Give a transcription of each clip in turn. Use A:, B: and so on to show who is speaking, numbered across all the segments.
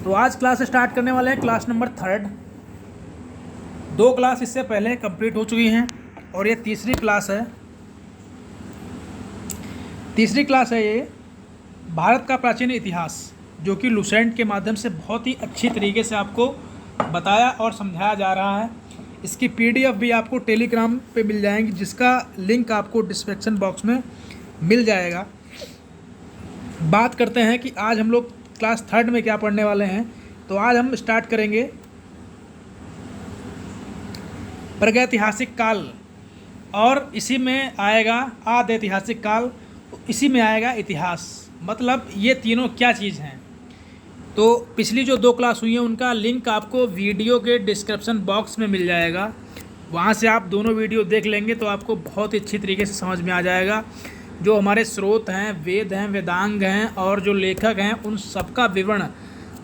A: तो आज class start करने वाले हैं, क्लास नंबर 3। 2 क्लास इससे पहले कंप्लीट हो चुकी हैं और ये तीसरी क्लास है। ये भारत का प्राचीन इतिहास, जो कि लुसेंट के माध्यम से बहुत ही अच्छी तरीके से आपको बताया और समझाया जा रहा है। इसकी पीडीएफ भी आपको टेलीग्राम पे मिल जाएंगी, जिसका लिंक आपको डिस्क्रिप्शन बॉक्स में मिल जाएगा। बात करते हैं कि आज हम लोग क्लास 3 में क्या पढ़ने वाले हैं। तो आज हम स्टार्ट करेंगे प्रागैतिहासिक काल, और इसी में आएगा आदि ऐतिहासिक काल, इसी में आएगा इतिहास। मतलब ये तीनों क्या चीज़ हैं। तो पिछली जो 2 क्लास हुई हैं उनका लिंक आपको वीडियो के डिस्क्रिप्शन बॉक्स में मिल जाएगा। वहाँ से आप दोनों वीडियो देख लेंगे तो आपको बहुत ही अच्छी तरीके से समझ में आ जाएगा। जो हमारे स्रोत हैं, वेद हैं, वेदांग हैं और जो लेखक हैं, उन सबका विवरण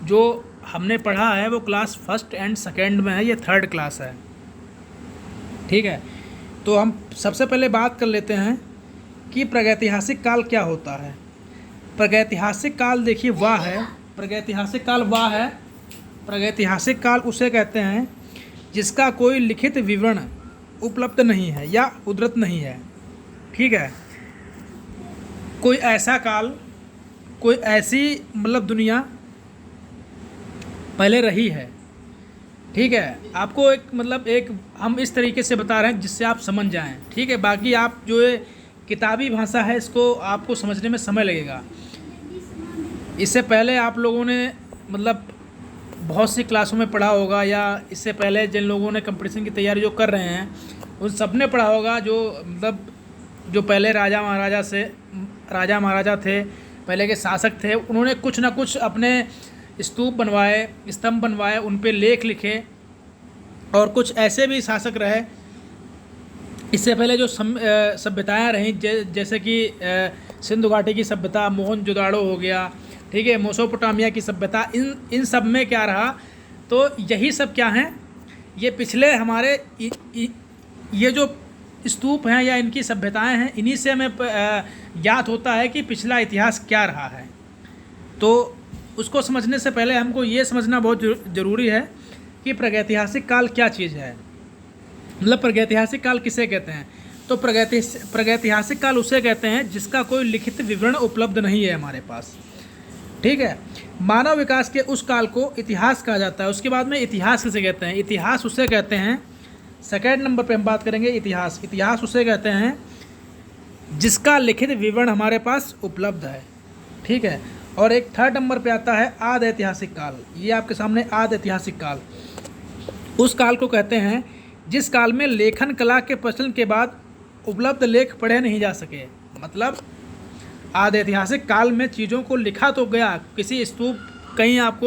A: जो हमने पढ़ा है वो क्लास 1 एंड 2 में है। ये 3rd क्लास है, ठीक है। तो हम सबसे पहले बात कर लेते हैं कि प्रागैतिहासिक काल क्या होता है। प्रागैतिहासिक काल देखिए प्रागैतिहासिक काल उसे कहते हैं जिसका कोई लिखित विवरण उपलब्ध नहीं है या उद्धृत नहीं है, ठीक है। कोई ऐसा काल, कोई ऐसी मतलब दुनिया पहले रही है, ठीक है। आपको एक हम इस तरीके से बता रहे हैं जिससे आप समझ जाएं, ठीक है। बाकी आप जो ये किताबी भाषा है इसको आपको समझने में समय लगेगा। इससे पहले आप लोगों ने बहुत सी क्लासों में पढ़ा होगा, या इससे पहले जिन लोगों ने कंपटीशन की तैयारी जो कर रहे हैं उन सब ने पढ़ा होगा। जो पहले राजा महाराजा थे, पहले के शासक थे, उन्होंने कुछ ना कुछ अपने स्तूप बनवाए, स्तंभ बनवाए, उन पे लेख लिखे। और कुछ ऐसे भी शासक रहे इससे पहले जो सभ्यताएँ रहीं, जैसे कि सिंधु घाटी की सभ्यता, मोहनजोदाड़ो हो गया, ठीक है, मेसोपोटामिया की सभ्यता। इन सब में क्या रहा, तो यही सब क्या हैं, ये पिछले हमारे ये जो स्तूप हैं या इनकी सभ्यताएं हैं, इन्हीं से हमें ज्ञात होता है कि पिछला इतिहास क्या रहा है। तो उसको समझने से पहले हमको ये समझना बहुत ज़रूरी है कि प्रागैतिहासिक काल क्या चीज़ है। प्रागैतिहासिक काल किसे कहते हैं। तो प्रागैतिहासिक काल उसे कहते हैं जिसका कोई लिखित विवरण उपलब्ध नहीं है हमारे पास, ठीक है। मानव विकास के उस काल को इतिहास कहा जाता है। उसके बाद में इतिहास किसे कहते हैं। इतिहास उसे कहते हैं, 2nd नंबर पे हम बात करेंगे इतिहास उसे कहते हैं जिसका लिखित विवरण हमारे पास उपलब्ध है, ठीक है। और एक 3rd नंबर पे आता है आदि ऐतिहासिक काल। ये आपके सामने आदि ऐतिहासिक काल, उस काल को कहते हैं जिस काल में लेखन कला के प्रचलन के बाद उपलब्ध लेख पढ़े नहीं जा सके। मतलब आदि ऐतिहासिक काल में चीज़ों को लिखा तो गया, किसी स्तूप, कहीं आप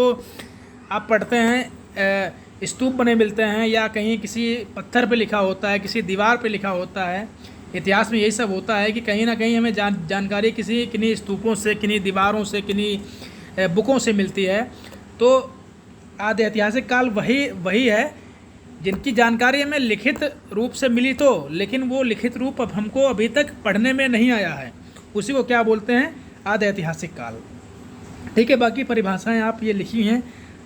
A: पढ़ते हैं स्तूप बने मिलते हैं, या कहीं किसी पत्थर पे लिखा होता है, किसी दीवार पे लिखा होता है। इतिहास में यही सब होता है कि कहीं ना कहीं हमें जानकारी किन्हीं स्तूपों से, किन्हीं दीवारों से, किन्हीं बुकों से मिलती है। तो आदि ऐतिहासिक काल वही है जिनकी जानकारी हमें लिखित रूप से मिली, तो लेकिन वो लिखित रूप अब हमको अभी तक पढ़ने में नहीं आया है, उसी को क्या बोलते हैं, आदि ऐतिहासिक काल, ठीक है। बाकी परिभाषाएं आप ये लिखी हैं,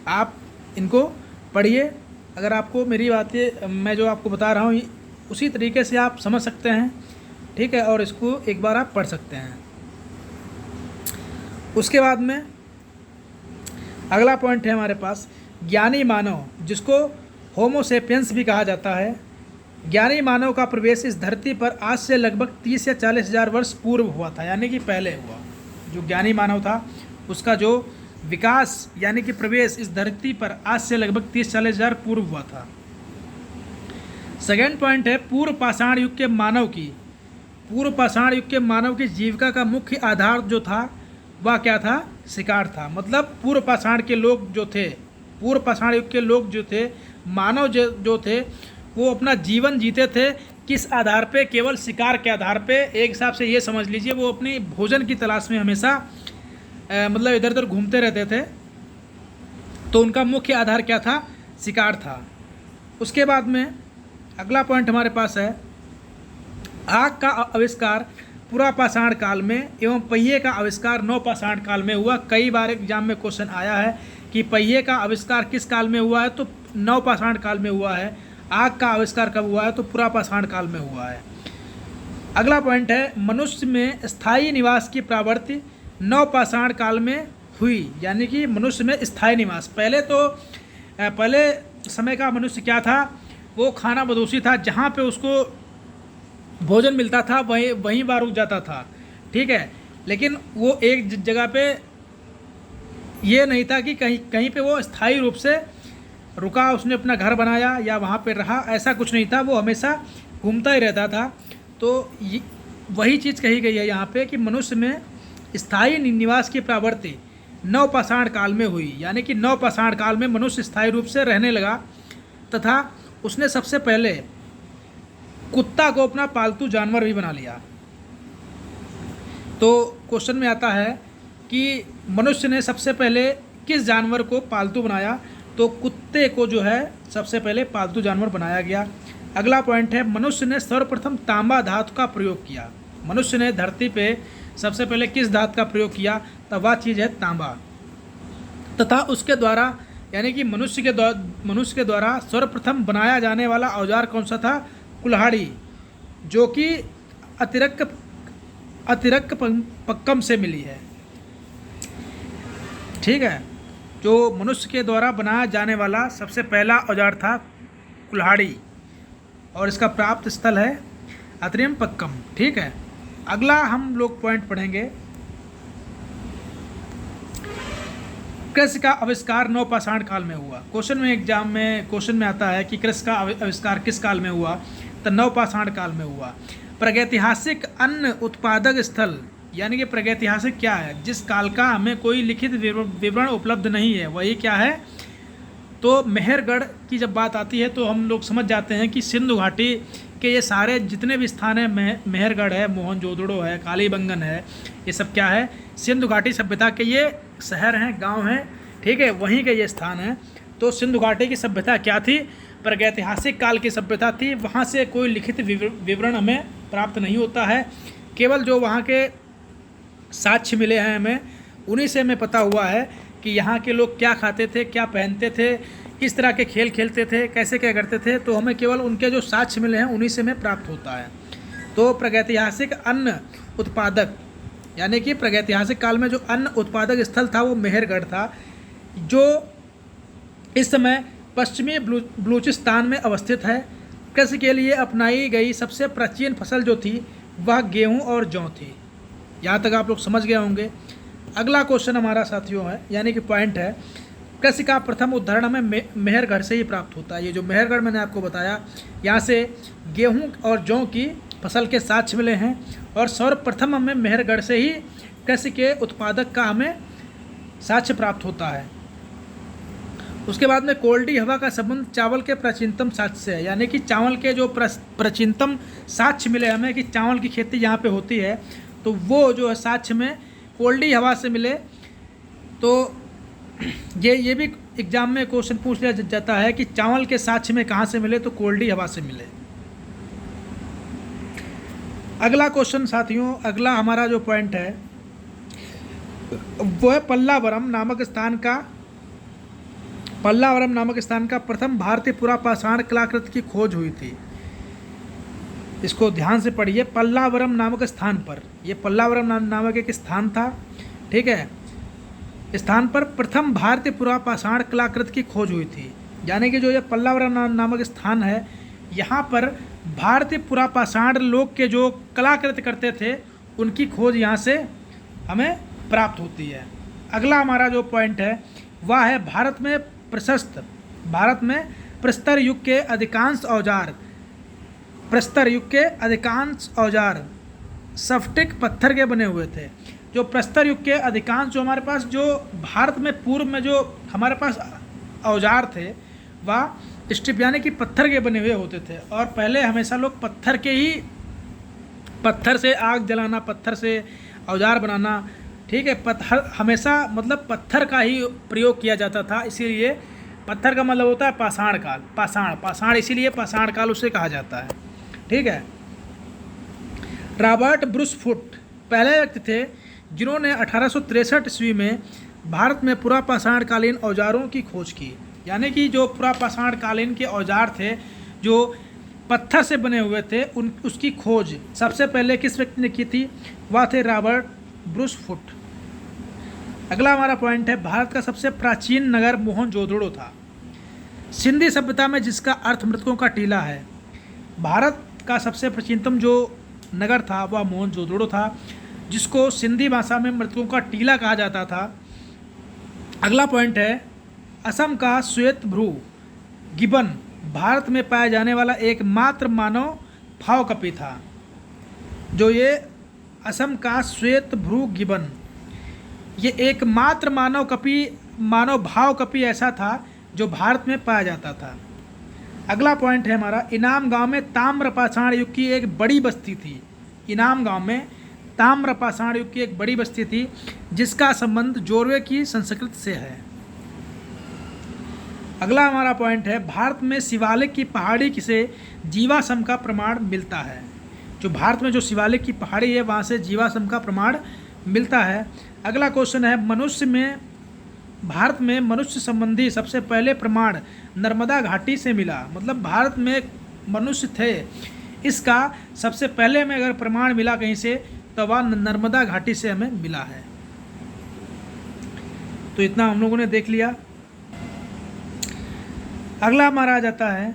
A: आप इनको पढ़िए। अगर आपको मेरी बातें, मैं जो आपको बता रहा हूँ, उसी तरीके से आप समझ सकते हैं, ठीक है। और इसको एक बार आप पढ़ सकते हैं। उसके बाद में अगला पॉइंट है हमारे पास ज्ञानी मानव, जिसको होमो सेपियंस भी कहा जाता है। ज्ञानी मानव का प्रवेश इस धरती पर आज से लगभग 30 या 40 हज़ार वर्ष पूर्व हुआ था, यानी कि पहले हुआ। जो ज्ञानी मानव था उसका जो विकास यानी कि प्रवेश इस धरती पर आज से लगभग 30-40 हज़ार पूर्व हुआ था। 2nd पॉइंट है पूर्व पाषाण युग के मानव की जीविका का मुख्य आधार जो था वह क्या था, शिकार था। मतलब पूर्व पाषाण युग के लोग जो थे, मानव जो थे, वो अपना जीवन जीते थे किस आधार पे, केवल शिकार के आधार पे। एक हिसाब से ये समझ लीजिए वो अपनी भोजन की तलाश में हमेशा इधर उधर घूमते रहते थे। तो उनका मुख्य आधार क्या था, शिकार था। उसके बाद में अगला पॉइंट हमारे पास है आग का आविष्कार पुरापाषाण काल में एवं पहिए का आविष्कार नवपाषाण काल में हुआ। कई बार एग्जाम में क्वेश्चन आया है कि पहिए का आविष्कार किस काल में हुआ है, तो नवपाषाण काल में हुआ है। आग का आविष्कार कब हुआ है, तो पुरापाषाण काल में हुआ है। अगला पॉइंट है, मनुष्य में स्थायी निवास की प्रवृत्ति नवपाषाण काल में हुई, यानी कि मनुष्य में स्थायी निवास। पहले समय का मनुष्य क्या था, वो खाना बदोशी था, जहाँ पे उसको भोजन मिलता था वहीं वह रुक जाता था, ठीक है। लेकिन वो एक जगह पे ये नहीं था कि कहीं पे वो स्थायी रूप से रुका, उसने अपना घर बनाया या वहाँ पे रहा, ऐसा कुछ नहीं था, वो हमेशा घूमता ही रहता था। तो वही चीज़ कही गई है यहाँ पे कि मनुष्य में स्थायी निवास की प्रवृत्ति नवपाषाण काल में हुई, यानी कि नवपाषाण काल में मनुष्य स्थायी रूप से रहने लगा तथा उसने सबसे पहले कुत्ता को अपना पालतू जानवर भी बना लिया। तो क्वेश्चन में आता है कि मनुष्य ने सबसे पहले किस जानवर को पालतू बनाया, तो कुत्ते को जो है सबसे पहले पालतू जानवर बनाया गया। अगला पॉइंट है, मनुष्य ने सर्वप्रथम तांबा धातु का प्रयोग किया। मनुष्य ने धरती पे सबसे पहले किस धातु का प्रयोग किया, तो वह चीज़ है तांबा। तथा उसके द्वारा, यानी कि मनुष्य के द्वारा सर्वप्रथम बनाया जाने वाला औजार कौन सा था, कुल्हाड़ी, जो कि अतिरक पक्कम से मिली है, ठीक है। जो मनुष्य के द्वारा बनाया जाने वाला सबसे पहला औजार था कुल्हाड़ी, और इसका प्राप्त स्थल है अतिरिम पक्कम, ठीक है। अगला हम लोग पॉइंट पढ़ेंगे, कृषि का आविष्कार नवपाषाण काल में हुआ। एग्जाम में क्वेश्चन में आता है कि कृषि का आविष्कार किस काल में हुआ, तो नवपाषाण काल में हुआ। प्रागैतिहासिक अन्न उत्पादक स्थल, यानी कि प्रागैतिहासिक क्या है, जिस काल का हमें कोई लिखित विवरण उपलब्ध नहीं है, वही क्या है, तो मेहरगढ़ की जब बात आती है तो हम लोग समझ जाते हैं कि सिंधु घाटी के ये सारे जितने भी स्थान हैं, मेहरगढ़ है, मोहनजोदड़ो है, कालीबंगन है, ये सब क्या है, सिंधु घाटी सभ्यता के ये शहर हैं, गांव हैं, ठीक है, वहीं के ये स्थान हैं। तो सिंधु घाटी की सभ्यता क्या थी, प्रागैतिहासिक काल की सभ्यता थी। वहाँ से कोई लिखित विवरण हमें प्राप्त नहीं होता है, केवल जो वहाँ के साक्ष्य मिले हैं हमें, उन्हीं से हमें पता हुआ है कि यहाँ के लोग क्या खाते थे, क्या पहनते थे, किस तरह के खेल खेलते थे, कैसे क्या करते थे। तो हमें केवल उनके जो साक्ष्य मिले हैं उन्हीं से हमें प्राप्त होता है। तो प्रागैतिहासिक अन्न उत्पादक, यानी कि प्रागैतिहासिक काल में जो अन्न उत्पादक स्थल था वो मेहरगढ़ था, जो इस समय पश्चिमी बलूचिस्तान में अवस्थित है। कृषि के लिए अपनाई गई सबसे प्राचीन फसल जो थी वह गेहूँ और जौ थी। यहाँ तक आप लोग समझ गए होंगे। अगला क्वेश्चन हमारा साथियों है, यानी कि पॉइंट है, कृषि का प्रथम उदाहरण हमें मेहरगढ़ से ही प्राप्त होता है। ये जो मेहरगढ़ मैंने आपको बताया, यहाँ से गेहूं और जौ की फसल के साक्ष्य मिले हैं, और सर्वप्रथम हमें मेहरगढ़ से ही कृषि के उत्पादक का हमें साक्ष्य प्राप्त होता है। उसके बाद में कोल्डी हवा का संबंध चावल के प्राचीनतम साक्ष्य से है, यानी कि चावल के जो प्राचीनतम साक्ष्य मिले हमें कि चावल की खेती यहाँ पे होती है, तो वो जो है साक्ष्य में कोल्डी हवा से मिले। तो ये भी एग्जाम में क्वेश्चन पूछ लिया जाता है कि चावल के साक्ष्य में कहाँ से मिले, तो कोल्डी हवा से मिले। अगला क्वेश्चन साथियों, अगला हमारा जो पॉइंट है वो है पल्लावरम नामक स्थान का प्रथम भारतीय पुरापाषाण कलाकृति की खोज हुई थी। इसको ध्यान से पढ़िए, पल्लावरम नामक स्थान पर, ये पल्लावरम नामक एक स्थान था, ठीक है, स्थान पर प्रथम भारतीय पुरापाषाण कलाकृति की खोज हुई थी। यानी कि जो ये पल्लावरम नामक स्थान है, यहाँ पर भारतीय पुरापाषाण लोग के जो कलाकृति करते थे उनकी खोज यहाँ से हमें प्राप्त होती है। अगला हमारा जो पॉइंट है वह है भारत में प्रस्तर युग के अधिकांश औजार स्फटिक पत्थर के बने हुए थे। जो प्रस्तर युग के अधिकांश जो हमारे पास जो भारत में पूर्व में जो हमारे पास औजार थे वह स्टिप यानी कि पत्थर के बने हुए होते थे, और पहले हमेशा लोग पत्थर से आग जलाना, पत्थर से औजार बनाना, ठीक है, पत्थर हमेशा मतलब पत्थर का ही प्रयोग किया जाता था। इसीलिए पत्थर का मतलब होता है पाषाण काल, पाषाण इसीलिए पाषाण काल उसे कहा जाता है, ठीक है। रॉबर्ट ब्रूस फुट पहले व्यक्ति थे जिन्होंने 1863 ईस्वी में भारत में पुरापाषाण कालीन औजारों की खोज की। यानी कि जो पुरापाषाण कालीन के औजार थे जो पत्थर से बने हुए थे उसकी खोज सबसे पहले किस व्यक्ति ने की थी? वह थे रॉबर्ट ब्रूस फुट। अगला हमारा पॉइंट है, भारत का सबसे प्राचीन नगर मोहनजोदड़ो था। सिंधी सभ्यता में जिसका अर्थ मृतकों का टीला है। भारत का सबसे प्राचीनतम जो नगर था वह मोहनजोदड़ो था, जिसको सिंधी भाषा में मृतकों का टीला कहा जाता था। अगला पॉइंट है, असम का श्वेत भ्रू गिबन भारत में पाया जाने वाला एकमात्र मानव भाव कपि था। जो ये असम का श्वेत भ्रू गिबन, ये एकमात्र मानव भाव कपि ऐसा था जो भारत में पाया जाता था। अगला पॉइंट है हमारा, इनाम गांव में ताम्रपाषाण युग की एक बड़ी बस्ती थी। इनाम गांव में ताम्रपाषाण युग की एक बड़ी बस्ती थी जिसका संबंध जोरवे की संस्कृति से है। अगला हमारा पॉइंट है, भारत में शिवालिक की पहाड़ी से जीवाश्म का प्रमाण मिलता है। जो भारत में जो शिवालिक की पहाड़ी है वहाँ से जीवाश्म का प्रमाण मिलता है। अगला क्वेश्चन है, भारत में मनुष्य संबंधी सबसे पहले प्रमाण नर्मदा घाटी से मिला। मतलब भारत में मनुष्य थे, इसका सबसे पहले में अगर प्रमाण मिला कहीं से तो वह नर्मदा घाटी से हमें मिला है। तो इतना हम लोगों ने देख लिया। अगला हमारा आ जाता है,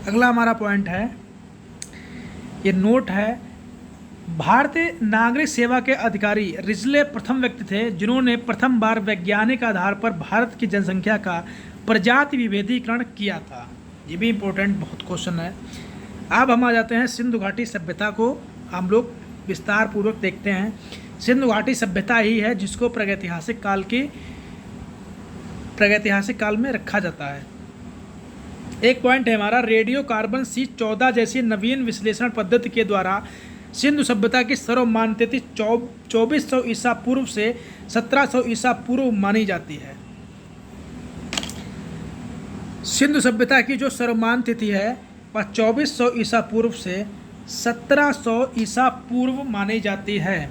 A: अगला हमारा पॉइंट है, ये नोट है, भारतीय नागरिक सेवा के अधिकारी रिजले प्रथम व्यक्ति थे जिन्होंने प्रथम बार वैज्ञानिक आधार पर भारत की जनसंख्या का प्रजाति विभेदीकरण किया था। ये भी इम्पोर्टेंट बहुत क्वेश्चन है। अब हम आ जाते हैं सिंधु घाटी सभ्यता को हम लोग विस्तार पूर्वक देखते हैं। सिंधु घाटी सभ्यता ही है जिसको प्रागैतिहासिक काल में रखा जाता है। एक पॉइंट है हमारा, रेडियो कार्बन C14 जैसी नवीन विश्लेषण पद्धति के द्वारा सिंधु सभ्यता की सर्वमान्य तिथि 2400 ईसा पूर्व से 1700 ईसा पूर्व मानी जाती है। सिंधु सभ्यता की जो सर्वमान्य तिथि है वह 2400 ईसा पूर्व से 1700 ईसा पूर्व मानी जाती है।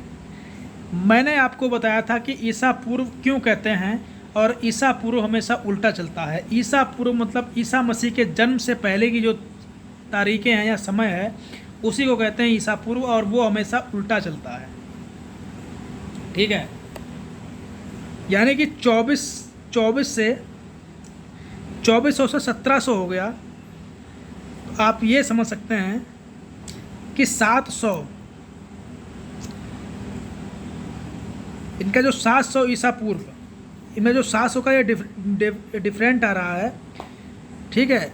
A: मैंने आपको बताया था कि ईसा पूर्व क्यों कहते हैं और ईसा पूर्व हमेशा उल्टा चलता है। ईसा पूर्व मतलब ईसा मसीह के जन्म से पहले की जो तारीखें हैं या समय है उसी को कहते हैं ईसा पूर्व, और वो हमेशा उल्टा चलता है। ठीक है, यानी कि 2400 से 1700 हो गया। तो आप ये समझ सकते हैं कि 700, इनका जो 700 ईसा पूर्व, इनमें जो 700 का ये डिफरेंट आ रहा है। ठीक है,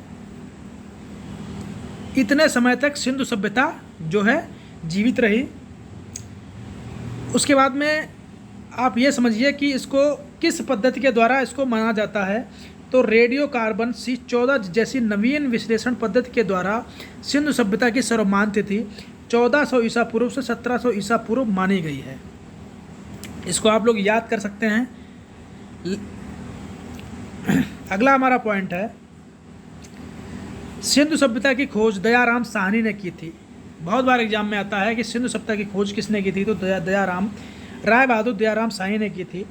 A: इतने समय तक सिंधु सभ्यता जो है जीवित रही। उसके बाद में आप ये समझिए कि इसको किस पद्धति के द्वारा इसको माना जाता है। तो रेडियो कार्बन C14 जैसी नवीन विश्लेषण पद्धति के द्वारा सिंधु सभ्यता की सर्वमान्य तिथि 1400 ईसा पूर्व से 1700 ईसा पूर्व मानी गई है। इसको आप लोग याद कर सकते हैं। अगला हमारा पॉइंट है, सिंधु सभ्यता की खोज दयाराम साहनी ने की थी। बहुत बार एग्जाम में आता है कि सिंधु सभ्यता की खोज किसने की थी, तो राय बहादुर दयाराम साहनी ने की थी।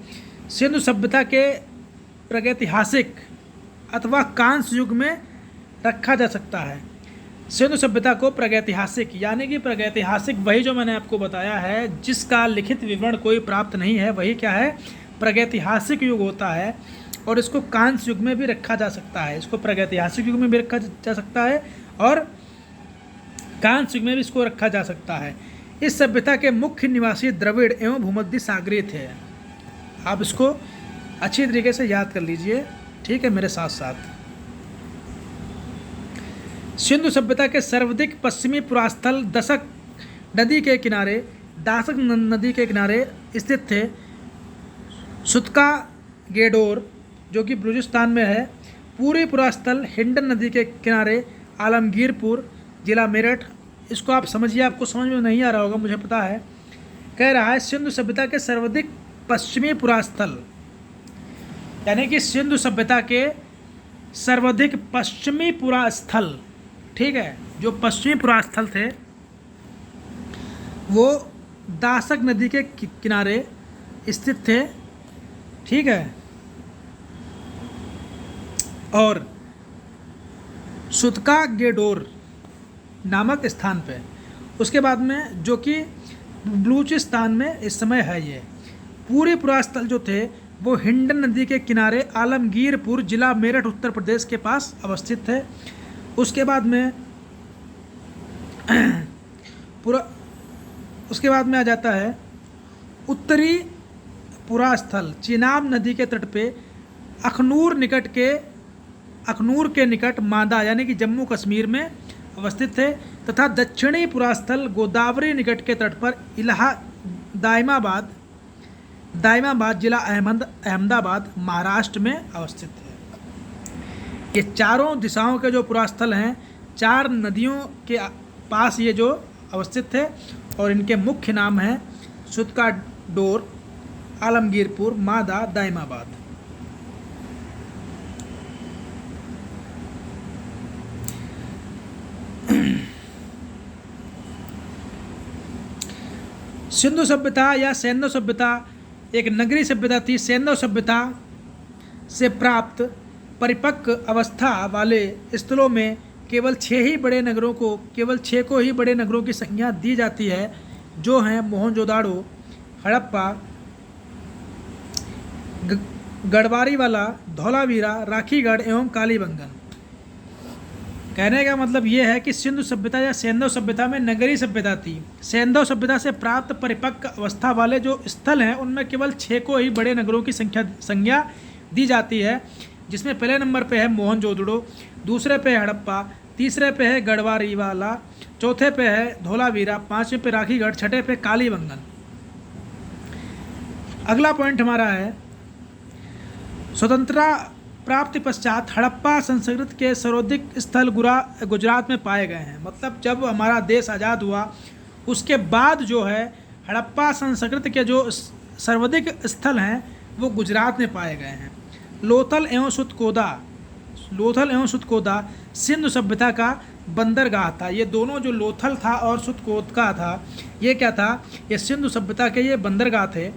A: सिंधु सभ्यता के प्रागैतिहासिक अथवा कांस्य युग में रखा जा सकता है। सिंधु सभ्यता को प्रागैतिहासिक, यानी कि प्रागैतिहासिक वही जो मैंने आपको बताया है जिसका लिखित विवरण कोई प्राप्त नहीं है, वही क्या है, प्रागैतिहासिक युग होता है। और इसको कांस्य युग में भी रखा जा सकता है। इसको प्रागैतिहासिक युग में भी रखा जा सकता है और कांस्य युग में भी इसको रखा जा सकता है। इस सभ्यता के मुख्य निवासी द्रविड़ एवं भूमध्य सागरीय थे। आप इसको अच्छी तरीके से याद कर लीजिए, ठीक है, मेरे साथ साथ। सिंधु सभ्यता के सर्वाधिक पश्चिमी पुरास्थल दासक नदी के किनारे स्थित थे। सुतका गेडोर जो कि बलूचिस्तान में है। पूरी पुरास्थल हिंडन नदी के किनारे आलमगीरपुर जिला मेरठ। इसको आप समझिए, आपको समझ में नहीं आ रहा होगा मुझे पता है। कह रहा है सिंधु सभ्यता के सर्वाधिक पश्चिमी पुरास्थल, यानी कि सिंधु सभ्यता के सर्वाधिक पश्चिमी पुरास्थल, ठीक है, जो पश्चिमी पुरास्थल थे वो दासक नदी के किनारे स्थित थे, ठीक है, और सुतका गेडोर नामक स्थान पे। उसके बाद में जो कि बलूचिस्तान में इस समय है। ये पूरे पुरास्थल जो थे वो हिंडन नदी के किनारे आलमगीरपुर जिला मेरठ उत्तर प्रदेश के पास अवस्थित थे। उसके बाद में आ जाता है उत्तरी पुरास्थल चिनाब नदी के तट पे अखनूर के निकट मादा यानी कि जम्मू कश्मीर में अवस्थित थे, तथा दक्षिणी पुरास्थल गोदावरी निकट के तट पर दायमाबाद जिला अहमदाबाद महाराष्ट्र में अवस्थित है। ये चारों दिशाओं के जो पुरास्थल हैं 4 नदियों के पास ये जो अवस्थित थे, और इनके मुख्य नाम हैं सुतका डोर, आलमगीरपुर, मादा, दायमाबाद। सिंधु सभ्यता या सैंधव सभ्यता एक नगरीय सभ्यता थी। सैंधव सभ्यता से प्राप्त परिपक्व अवस्था वाले स्थलों में केवल 6 को ही बड़े नगरों की संज्ञा दी जाती है, जो हैं मोहनजोदाड़ो, हड़प्पा, गढ़वारीवाला, धौलावीरा, राखीगढ़ एवं कालीबंगन। कहने का मतलब ये है कि सिंधु सभ्यता या सैंधव सभ्यता में नगरीय सभ्यता थी। सैंधव सभ्यता से प्राप्त परिपक्व अवस्था वाले जो स्थल हैं उनमें केवल 6 को ही बड़े नगरों की संज्ञा दी जाती है, जिसमें पहले नंबर पे है मोहनजोदड़ो, दूसरे पे है हड़प्पा, तीसरे पे है गढ़वारीवाला, चौथे पे है धौलावीरा, 5वें पे राखीगढ़, 6ठे पे कालीबंगन। अगला पॉइंट हमारा है स्वतंत्रता प्राप्ति पश्चात हड़प्पा संस्कृति के सर्वाधिक स्थल गुजरात में पाए गए हैं। मतलब जब हमारा देश आज़ाद हुआ उसके बाद जो है हड़प्पा संस्कृति के जो सर्वाधिक स्थल हैं वो गुजरात में पाए गए हैं। लोथल एवं सुतकोदा सिंधु सभ्यता का बंदरगाह था। ये दोनों जो लोथल था और सुतकोदा था, ये क्या था, ये सिंधु सभ्यता के ये बंदरगाह थे।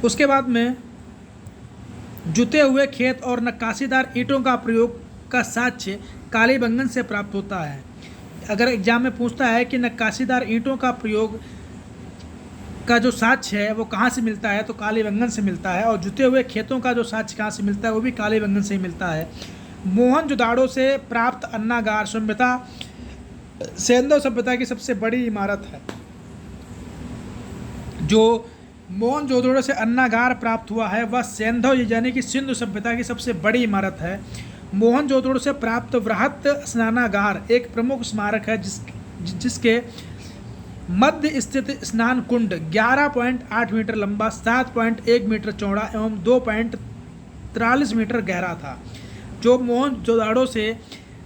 A: उसके बाद में जुते हुए खेत और नक्काशीदार ईंटों का प्रयोग का साक्ष्य कालीबंगन से प्राप्त होता है। अगर एग्जाम में पूछता है कि नक्काशीदार ईंटों का प्रयोग का जो साक्ष्य है वो कहाँ से मिलता है, तो कालीबंगन से मिलता है। और जुते हुए खेतों का जो साक्ष्य कहाँ से मिलता है वो भी कालीबंगन से ही मिलता है। मोहनजोदाड़ो से प्राप्त अन्नागार सभ्यता सैंधव सभ्यता की सबसे बड़ी इमारत है। जो मोहनजोदड़ो से अन्नागार प्राप्त हुआ है वह सैंधव यानी कि सिंधु सभ्यता की सबसे बड़ी इमारत है। मोहनजोदड़ो से प्राप्त वृहत स्नानागार एक प्रमुख स्मारक है जिसके मध्य स्थित स्नान कुंड 11.8 मीटर लंबा, 7.1 मीटर चौड़ा एवं 2.43 मीटर गहरा था। जो मोहनजोदड़ो से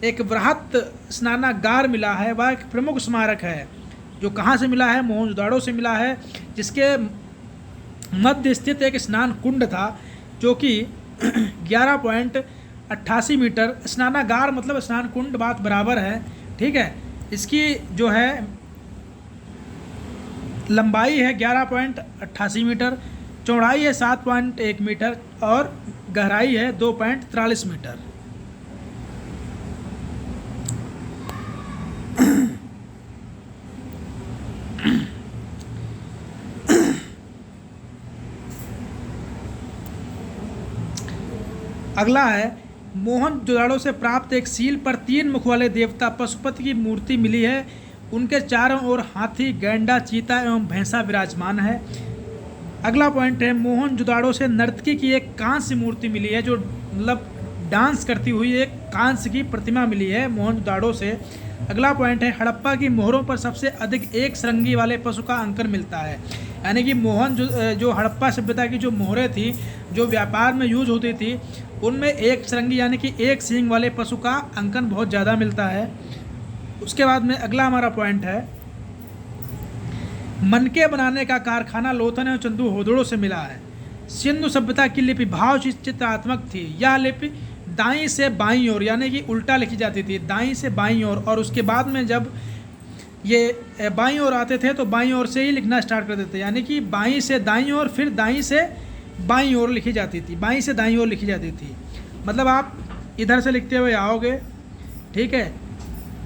A: एक वृहत स्नानागार मिला है वह एक प्रमुख स्मारक है। जो कहाँ से मिला है, मोहनजोदड़ो से मिला है, जिसके मध्य स्थित एक स्नान कुंड था जो कि 11.88 मीटर, स्नानागार मतलब स्नान कुंड बात बराबर है, ठीक है। इसकी जो है लंबाई है 11.88 मीटर, चौड़ाई है 7.1 मीटर और गहराई है 2.43 मीटर। अगला है मोहनजोदड़ो से प्राप्त एक सील पर 3 मुख वाले देवता पशुपति की मूर्ति मिली है। उनके चारों ओर हाथी, गैंडा, चीता एवं भैंसा विराजमान है। अगला पॉइंट है मोहनजोदड़ो से नर्तकी की एक कांस्य मूर्ति मिली है, जो मतलब डांस करती हुई एक कांस्य की प्रतिमा मिली है मोहनजोदड़ो से। अगला पॉइंट है हड़प्पा की मोहरों पर सबसे अधिक एक श्रृंगी वाले पशु का अंकन मिलता है। यानी कि जो हड़प्पा सभ्यता की जो मोहरें थी जो व्यापार में यूज होती थी उनमें एक श्रृंगी यानी कि एक सींग वाले पशु का अंकन बहुत ज़्यादा मिलता है। उसके बाद में अगला हमारा पॉइंट है मनके बनाने का कारखाना लोथल एवं चंदू से मिला है। सिंधु सभ्यता की लिपि भाव चित्रात्मक थी। यह लिपि दाईं से बाईं ओर यानी कि उल्टा लिखी जाती थी, दाईं से बाईं ओर। और उसके बाद में जब ये बाईं ओर आते थे तो बाईं ओर से ही लिखना स्टार्ट कर देते थे, यानी कि बाईं से दाईं ओर, फिर दाईं से बाईं ओर लिखी जाती थी, बाईं से दाईं ओर लिखी जाती थी। मतलब आप इधर से लिखते हुए आओगे, ठीक है,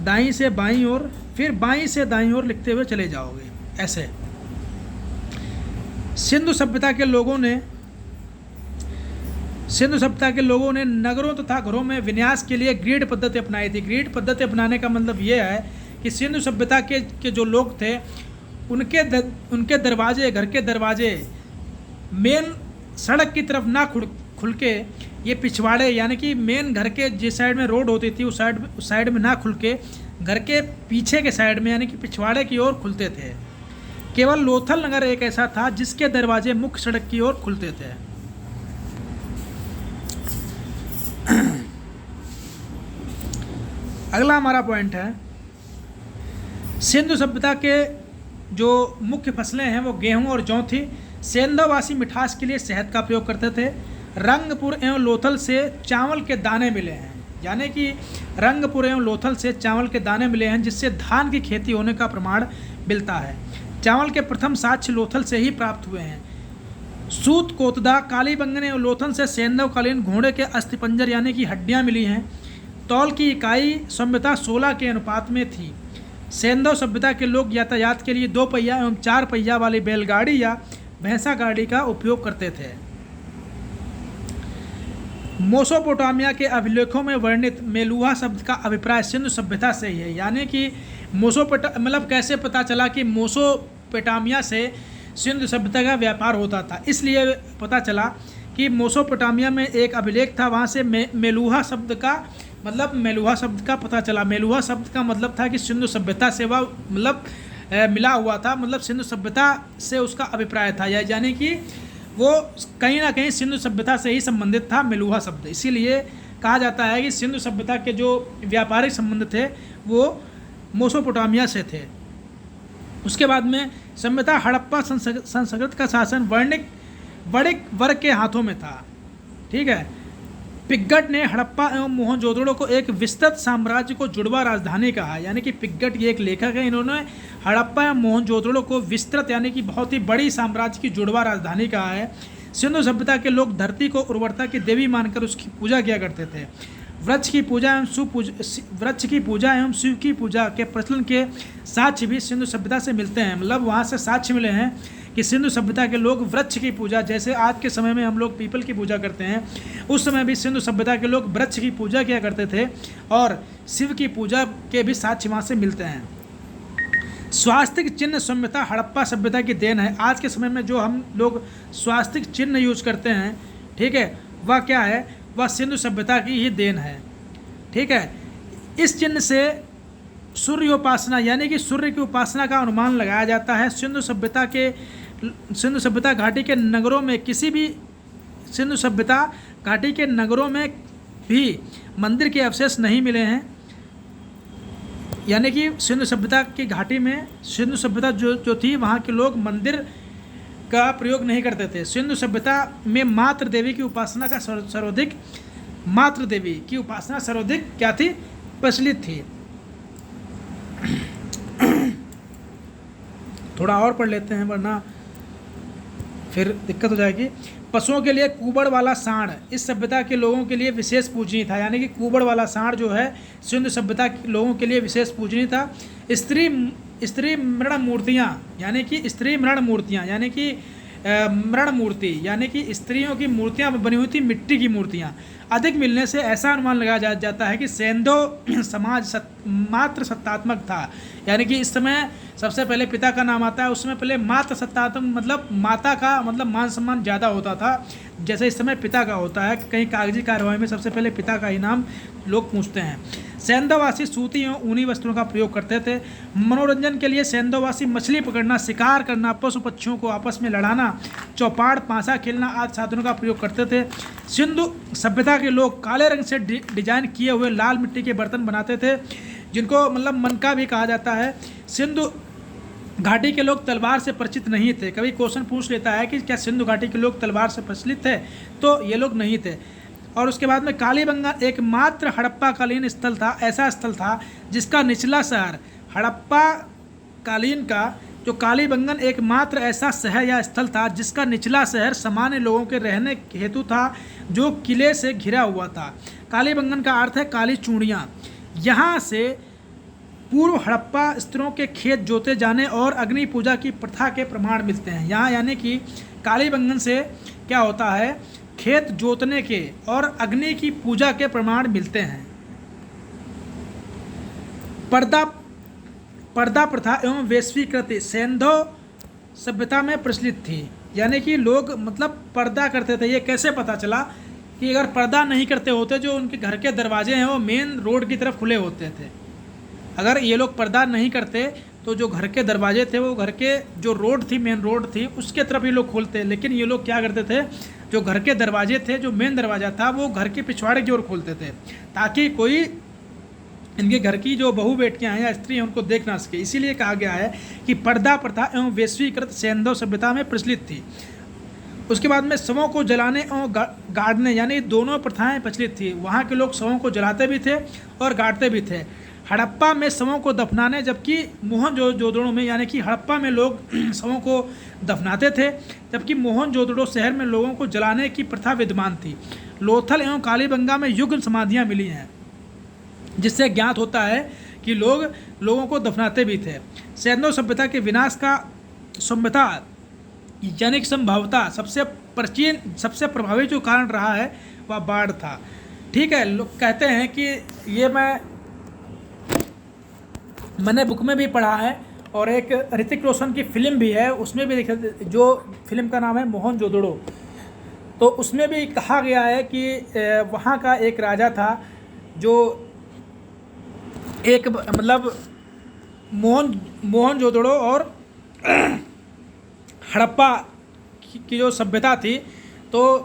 A: दाईं से बाईं ओर, फिर बाईं से दाईं ओर लिखते हुए चले जाओगे, ऐसे। सिंधु सभ्यता के लोगों ने नगरों तथा घरों में विन्यास के लिए ग्रिड पद्धति अपनाई थी। ग्रिड पद्धति अपनाने का मतलब ये है कि सिंधु सभ्यता के जो लोग थे उनके दरवाजे, घर के दरवाजे मेन सड़क की तरफ ना खुल के ये पिछवाड़े, यानी कि मेन घर के जिस साइड में रोड होती थी उस साइड में ना खुल के घर के पीछे के साइड में, यानी कि पिछवाड़े की ओर खुलते थे। केवल लोथल नगर एक ऐसा था जिसके दरवाजे मुख्य सड़क की ओर खुलते थे। अगला हमारा पॉइंट है, सिंधु सभ्यता के जो मुख्य फसलें हैं वो गेहूं और जौ थी। सेंधववासी मिठास के लिए शहद का प्रयोग करते थे। रंगपुर एवं लोथल से चावल के दाने मिले हैं, यानी कि रंगपुर एवं लोथल से चावल के दाने मिले हैं, जिससे धान की खेती होने का प्रमाण मिलता है। चावल के प्रथम साक्ष्य लोथल से ही प्राप्त हुए हैं। सूत कोतदा, कालीबंगन एवं लोथल से सेंधवकालीन घोड़े के अस्थिपंजर यानी कि हड्डियाँ मिली हैं। तौल की इकाई सभ्यता 16 के अनुपात में थी। सेंधव सभ्यता के लोग यातायात के लिए 2 पहिया एवं 4 पहिया वाली बैलगाड़ी या भैंसा गाड़ी का उपयोग करते थे। मोसोपोटामिया के अभिलेखों में वर्णित मेलुहा शब्द का अभिप्राय सिंधु सभ्यता से ही है, यानी कि मतलब कैसे पता चला कि मोसोपोटामिया से सिंधु सभ्यता का व्यापार होता था, इसलिए पता चला कि मोसोपोटामिया में एक अभिलेख था, वहाँ से मेलुहा शब्द का पता चला। मेलुहा शब्द का मतलब था कि सिंधु सभ्यता से वह मिला हुआ था, मतलब सिंधु सभ्यता से उसका अभिप्राय था, यानी कि वो कहीं ना कहीं सिंधु सभ्यता से ही संबंधित था मेलुहा शब्द। इसीलिए कहा जाता है कि सिंधु सभ्यता के जो व्यापारिक संबंध थे वो मोसोपोटामिया से थे। उसके बाद में सभ्यता हड़प्पा संस्कृत का शासन वणिक वर्ग के हाथों में था, ठीक है। पिग्गट ने हड़प्पा एवं मोहनजोदड़ो को एक विस्तृत साम्राज्य को जुड़वा राजधानी कहा, यानी कि पिग्गट ये एक लेखक है, इन्होंने हड़प्पा एवं मोहनजोदड़ो को विस्तृत यानी कि बहुत ही बड़ी साम्राज्य की जुड़वा राजधानी कहा है। सिंधु सभ्यता के लोग धरती को उर्वरता की देवी मानकर उसकी पूजा किया करते थे। वृक्ष की पूजा एवं शिव की पूजा के प्रचलन के साक्ष्य भी सिंधु सभ्यता से मिलते हैं। मतलब वहाँ से साक्ष्य मिले हैं कि सिंधु सभ्यता के लोग वृक्ष की पूजा, जैसे आज के समय में हम लोग पीपल की पूजा करते हैं, उस समय भी सिंधु सभ्यता के लोग वृक्ष की पूजा किया करते थे और शिव की पूजा के भी साक्ष्य वहाँ से मिलते हैं। स्वास्तिक चिन्ह सभ्यता हड़प्पा सभ्यता की देन है। आज के समय में जो हम लोग स्वास्तिक चिन्ह यूज करते हैं, ठीक है, वह क्या है, वह सिंधु सभ्यता की ही देन है, ठीक है। इस चिन्ह से सूर्योपासना यानी कि सूर्य की उपासना का अनुमान लगाया जाता है। सिंधु सभ्यता घाटी के नगरों में भी मंदिर के अवशेष नहीं मिले हैं, यानी कि सिंधु सभ्यता की घाटी में सिंधु सभ्यता जो थी वहाँ के लोग मंदिर का प्रयोग नहीं करते थे। सिंधु सभ्यता में मातृ देवी की उपासना सर्वाधिक क्या थी, प्रचलित थी। थोड़ा और पढ़ लेते हैं वरना फिर दिक्कत हो जाएगी। पशुओं के लिए कुबड़ वाला सांड इस सभ्यता के लोगों के लिए विशेष पूजनीय था, यानी कि कुबड़ वाला सांड जो है सिंधु सभ्यता के लोगों के लिए विशेष पूजनीय था। स्त्री मृण मूर्तियाँ यानी कि स्त्रियों की मूर्तियाँ बनी हुई थी, मिट्टी की मूर्तियाँ अधिक मिलने से ऐसा अनुमान लगाया जाता है कि सेंधव समाज मात्र सत्तात्मक था, यानी कि इस समय सबसे पहले पिता का नाम आता है, उस समय पहले मात्र सत्तात्मक मतलब माता का मतलब मान सम्मान ज़्यादा होता था, जैसे इस समय पिता का होता है। कहीं कागजी कार्रवाई में सबसे पहले पिता का ही नाम लोग पूछते हैं। सेंधववासी सूती एवं ऊनी वस्त्रों का प्रयोग करते थे। मनोरंजन के लिए सेंधववासी मछली पकड़ना, शिकार करना, पशु पक्षियों को आपस में लड़ाना, चौपाड़, पासा खेलना आदि साधनों का प्रयोग करते थे। सिंधु सभ्यता के लोग काले रंग से डिजाइन किए हुए लाल मिट्टी के बर्तन बनाते थे, जिनको मतलब मनका भी कहा जाता है। सिंधु घाटी के लोग तलवार से परिचित नहीं थे। कभी क्वेश्चन पूछ लेता है कि क्या सिंधु घाटी के लोग तलवार से प्रचलित थे, तो ये लोग नहीं थे। और उसके बाद में कालीबंगा एकमात्र हड़प्पा कालीन स्थल था, ऐसा स्थल था जिसका निचला शहर हड़प्पा कालीन का जो कालीबंगन एकमात्र ऐसा शहर या स्थल था जिसका निचला शहर सामान्य लोगों के रहने हेतु था, जो किले से घिरा हुआ था। कालीबंगन का अर्थ है काली चूड़ियाँ। यहाँ से पूर्व हड़प्पा स्त्रियों के खेत जोते जाने और अग्नि पूजा की प्रथा के प्रमाण मिलते हैं। यहाँ यानी कि कालीबंगन से क्या होता है, खेत जोतने के और अग्नि की पूजा के प्रमाण मिलते हैं। पर्दा प्रथा एवं वैश्वीकृति सिंधु सभ्यता में प्रचलित थी। यानी कि लोग मतलब पर्दा करते थे। ये कैसे पता चला कि अगर पर्दा नहीं करते होते, जो उनके घर के दरवाजे हैं वो मेन रोड की तरफ खुले होते थे। अगर ये लोग पर्दा नहीं करते तो जो घर के दरवाजे थे वो घर के जो रोड थी, मेन रोड थी, उसके तरफ ये लोग खोलते। लेकिन ये लोग क्या करते थे, जो घर के दरवाजे थे, जो मेन दरवाज़ा था, वो घर के पिछवाड़े की ओर खोलते थे, ताकि कोई इनके घर की जो बहू बेटियाँ हैं या स्त्री हैं उनको देख ना सके। इसीलिए कहा गया है कि पर्दा प्रथा एवं वैश्वीकृत सिंधु सभ्यता में प्रचलित थी। उसके बाद में शवों को जलाने और गाड़ने, यानी दोनों प्रथाएं प्रचलित थी। वहाँ के लोग शवों को जलाते भी थे और गाड़ते भी थे। हड़प्पा में शवों को दफनाने, जबकि मोहनजोदड़ो में, यानी कि हड़प्पा में लोग शवों को दफनाते थे, जबकि मोहनजोदड़ो शहर में लोगों को जलाने की प्रथा विद्यमान थी। लोथल एवं कालीबंगा में युग्म समाधियाँ मिली हैं, जिससे ज्ञात होता है कि लोगों को दफनाते भी थे। सिंधु सभ्यता के विनाश का सभ्यता यानी कि संभवतः सबसे प्राचीन, सबसे प्रभावी जो कारण रहा है वह बाढ़ था। ठीक है, लोग कहते हैं कि ये मैंने बुक में भी पढ़ा है और एक ऋतिक रोशन की फिल्म भी है, उसमें भी देखा, जो फिल्म का नाम है मोहनजोदड़ो, तो उसमें भी कहा गया है कि वहाँ का एक राजा था जो एक मतलब मोहनजोदड़ो और हड़प्पा की जो सभ्यता थी, तो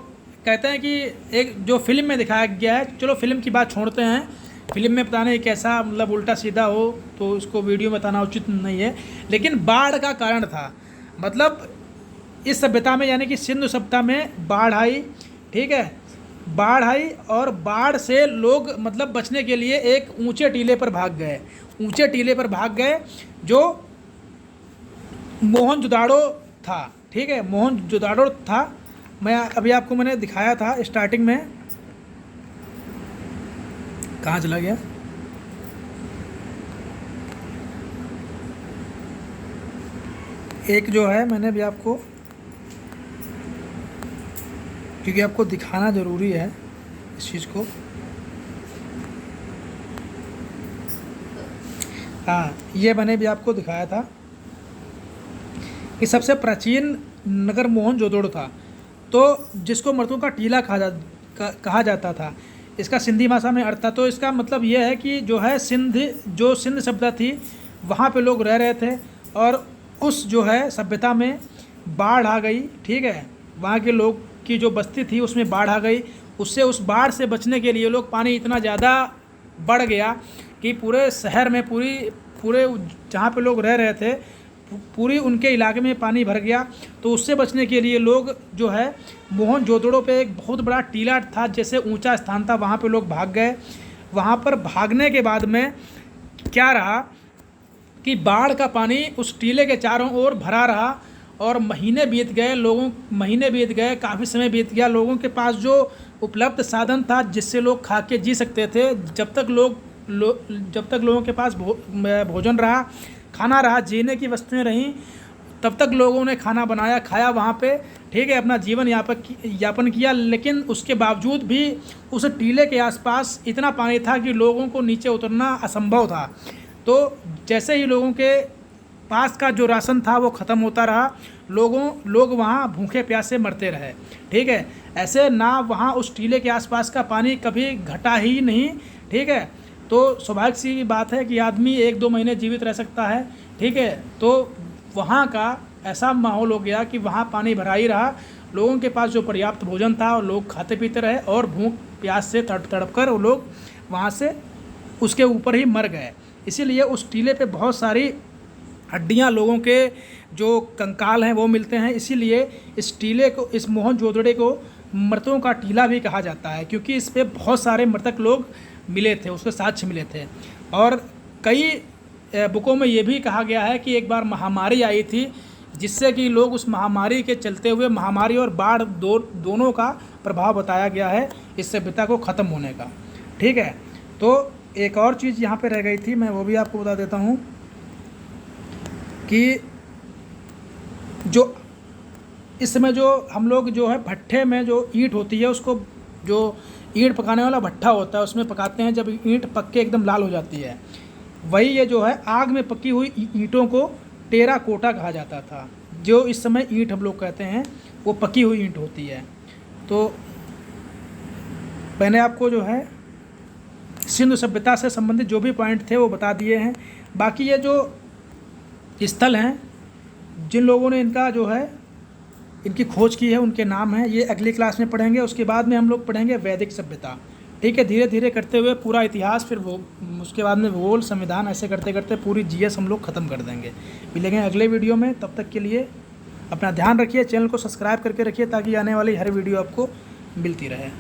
A: कहते हैं कि एक जो फिल्म में दिखाया गया है, चलो फिल्म की बात छोड़ते हैं, फिल्म में पता नहीं कैसा मतलब उल्टा सीधा हो तो उसको वीडियो में बताना उचित नहीं है, लेकिन बाढ़ का कारण था। मतलब इस सभ्यता में यानी कि सिंधु सभ्यता में बाढ़ आई। ठीक है, बाढ़ आई और बाढ़ से लोग मतलब बचने के लिए एक ऊंचे टीले पर भाग गए। ऊंचे टीले पर भाग गए जो मोहनजोदड़ो था। ठीक है, मोहनजोदड़ो था। मैं अभी आपको मैंने दिखाया था स्टार्टिंग में, कहाँ चला गया, एक जो है मैंने भी आपको, क्योंकि आपको दिखाना ज़रूरी है इस चीज़ को। हाँ, ये मैंने भी आपको दिखाया था कि सबसे प्राचीन नगर मोहनजोदड़ो था, तो जिसको मर्दों का टीला कहा जाता था। इसका सिंधी भाषा में अर्थ था। तो इसका मतलब ये है कि जो है सिंध सभ्यता थी, वहाँ पे लोग रह रहे थे और उस जो है सभ्यता में बाढ़ आ गई। ठीक है, वहाँ के लोग की जो बस्ती थी उसमें बाढ़ आ गई। उससे उस बाढ़ से बचने के लिए लोग, पानी इतना ज़्यादा बढ़ गया कि पूरे शहर में पूरे जहाँ पे लोग रह रहे थे पूरी उनके इलाके में पानी भर गया। तो उससे बचने के लिए लोग जो है मोहनजोदड़ो पे एक बहुत बड़ा टीला था, जैसे ऊंचा स्थान था, वहाँ पे लोग भाग गए। वहाँ पर भागने के बाद में क्या रहा कि बाढ़ का पानी उस टीले के चारों ओर भरा रहा और महीने बीत गए, काफ़ी समय बीत गया। लोगों के पास जो उपलब्ध साधन था जिससे लोग खा के जी सकते थे, जब तक लोगों के पास भोजन रहा, खाना रहा, जीने की वस्तुएं रहीं, तब तक लोगों ने खाना बनाया, खाया वहाँ पे। ठीक है, अपना जीवन यापन किया। लेकिन उसके बावजूद भी उस टीले के आसपास इतना पानी था कि लोगों को नीचे उतरना असंभव था। तो जैसे ही लोगों के पास का जो राशन था वो ख़त्म होता रहा, लोग वहाँ भूखे प्यासे मरते रहे। ठीक है, ऐसे ना वहाँ उस टीले के आसपास का पानी कभी घटा ही नहीं। ठीक है, तो स्वाभाविक सी बात है कि आदमी 1-2 महीने जीवित रह सकता है। ठीक है, तो वहाँ का ऐसा माहौल हो गया कि वहाँ पानी भरा ही रहा, लोगों के पास जो पर्याप्त भोजन था और लोग खाते पीते रहे और भूख प्यास से तड़प कर वो लोग वहाँ से उसके ऊपर ही मर गए। इसीलिए उस टीले पे बहुत सारी हड्डियाँ, लोगों के जो कंकाल हैं वो मिलते हैं। इसीलिए इस टीले को, इस मोहनजोदड़ो को मृतकों का टीला भी कहा जाता है, क्योंकि इस पे बहुत सारे मृतक लोग मिले थे, उसके साक्ष्य मिले थे। और कई बुकों में ये भी कहा गया है कि एक बार महामारी आई थी, जिससे कि लोग उस महामारी के चलते हुए, महामारी और बाढ़ दोनों का प्रभाव बताया गया है इस सभ्यता को ख़त्म होने का। ठीक है, तो एक और चीज़ यहाँ पे रह गई थी, मैं वो भी आपको बता देता हूँ कि जो इस समय जो हम लोग जो है भट्ठे में जो ईंट होती है, उसको जो ईंट पकाने वाला भट्ठा होता है उसमें पकाते हैं। जब ईंट पक के एकदम लाल हो जाती है, वही ये जो है आग में पकी हुई ईंटों को टेराकोटा कहा जाता था। जो इस समय ईंट हम लोग कहते हैं वो पकी हुई ईंट होती है। तो मैंने आपको जो है सिंधु सभ्यता से संबंधित जो भी पॉइंट थे वो बता दिए हैं। बाकी ये जो स्थल हैं जिन लोगों ने इनका जो है इनकी खोज की है, उनके नाम हैं, ये अगली क्लास में पढ़ेंगे। उसके बाद में हम लोग पढ़ेंगे वैदिक सभ्यता। ठीक है, धीरे धीरे करते हुए पूरा इतिहास, फिर वो उसके बाद में भूगोल, संविधान, ऐसे करते करते पूरी जीएस हम लोग ख़त्म कर देंगे। मिलेंगे अगले वीडियो में, तब तक के लिए अपना ध्यान रखिए, चैनल को सब्सक्राइब करके रखिए ताकि आने वाली हर वीडियो आपको मिलती रहे।